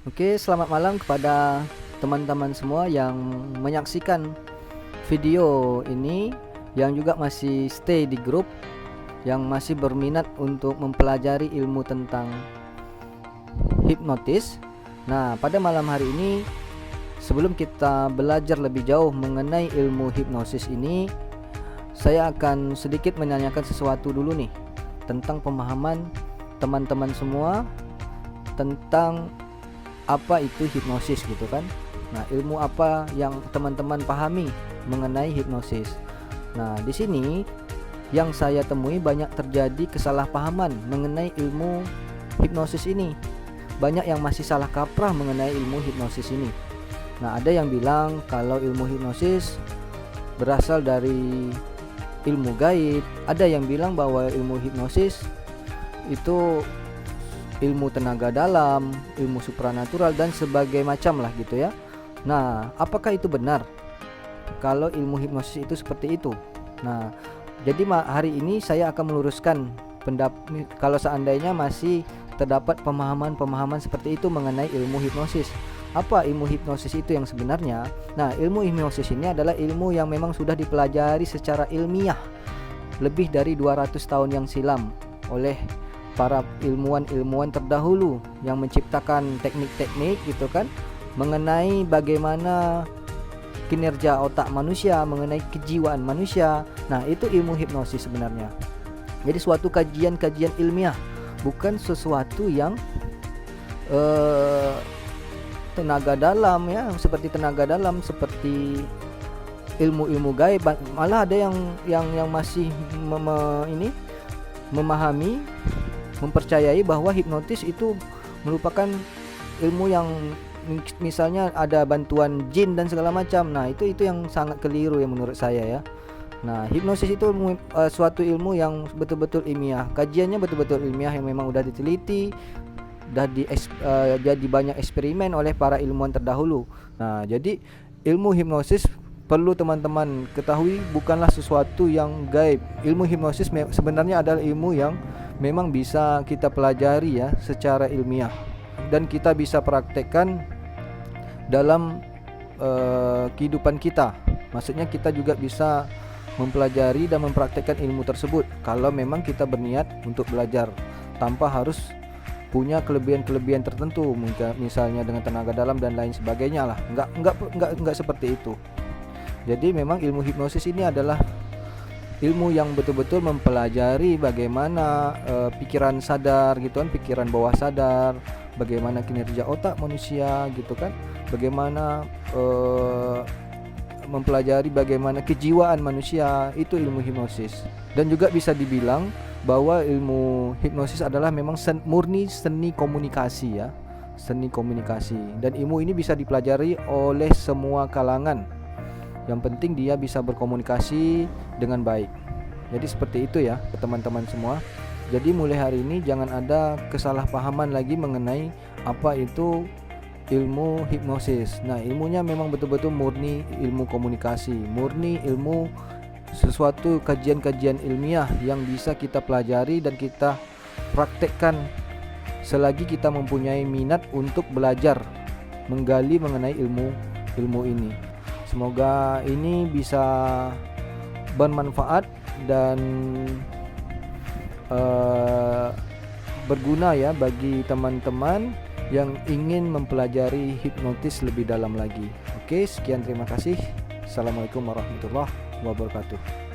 Oke, selamat malam kepada teman-teman semua yang menyaksikan video ini, yang juga masih stay di grup, yang masih berminat untuk mempelajari ilmu tentang hipnotis. Nah, pada malam hari ini, sebelum kita belajar lebih jauh mengenai ilmu hipnosis ini, saya akan sedikit menanyakan sesuatu dulu nih, tentang pemahaman teman-teman semua tentang apa itu hipnosis gitu kan. Nah, ilmu apa yang teman-teman pahami mengenai hipnosis. Nah, di sini yang saya temui banyak terjadi kesalahpahaman mengenai ilmu hipnosis ini. Banyak yang masih salah kaprah mengenai ilmu hipnosis ini. Nah, ada yang bilang kalau ilmu hipnosis berasal dari ilmu gaib, ada yang bilang bahwa ilmu hipnosis itu ilmu tenaga dalam, ilmu supranatural dan sebagainya macam lah gitu ya. Nah, apakah itu benar kalau ilmu hipnosis itu seperti itu? Nah, jadi hari ini saya akan meluruskan pendapat kalau seandainya masih terdapat pemahaman-pemahaman seperti itu mengenai ilmu hipnosis. Apa ilmu hipnosis itu yang sebenarnya? Nah, ilmu hipnosis ini adalah ilmu yang memang sudah dipelajari secara ilmiah lebih dari 200 tahun yang silam oleh para ilmuwan-ilmuwan terdahulu yang menciptakan teknik-teknik gitu kan, mengenai bagaimana kinerja otak manusia, mengenai kejiwaan manusia. Nah, itu ilmu hipnosis sebenarnya. Jadi suatu kajian-kajian ilmiah, bukan sesuatu yang tenaga dalam ya, seperti tenaga dalam, seperti ilmu-ilmu gaib. Malah ada yang masih memahami, mempercayai bahwa hipnotis itu merupakan ilmu yang misalnya ada bantuan jin dan segala macam. Nah, itu yang sangat keliru ya menurut saya ya. Nah, hipnosis itu suatu ilmu yang betul-betul ilmiah. Kajiannya betul-betul ilmiah yang memang udah diteliti, jadi banyak eksperimen oleh para ilmuwan terdahulu. Nah, jadi ilmu hipnosis perlu teman-teman ketahui bukanlah sesuatu yang gaib. Ilmu hipnosis sebenarnya adalah ilmu yang memang bisa kita pelajari ya secara ilmiah, dan kita bisa praktekkan dalam kehidupan kita. Maksudnya kita juga bisa mempelajari dan mempraktekkan ilmu tersebut kalau memang kita berniat untuk belajar, tanpa harus punya kelebihan-kelebihan tertentu, misalnya dengan tenaga dalam dan lain sebagainya lah. Enggak seperti itu. Jadi memang ilmu hipnosis ini adalah ilmu yang betul-betul mempelajari bagaimana pikiran sadar gitu kan, pikiran bawah sadar, bagaimana kinerja otak manusia gitu kan, bagaimana mempelajari bagaimana kejiwaan manusia. Itu ilmu hipnosis. Dan juga bisa dibilang bahwa ilmu hipnosis adalah memang murni seni komunikasi ya, seni komunikasi. Dan ilmu ini bisa dipelajari oleh semua kalangan. Yang penting dia bisa berkomunikasi dengan baik. Jadi seperti itu ya teman-teman semua. Jadi mulai hari ini jangan ada kesalahpahaman lagi mengenai apa itu ilmu hipnosis. Nah, ilmunya memang betul-betul murni ilmu komunikasi, murni ilmu sesuatu kajian-kajian ilmiah yang bisa kita pelajari dan kita praktekkan selagi kita mempunyai minat untuk belajar menggali mengenai ilmu ini. Semoga ini bisa bermanfaat dan berguna ya bagi teman-teman yang ingin mempelajari hipnotis lebih dalam lagi. Oke, sekian, terima kasih. Assalamualaikum warahmatullahi wabarakatuh.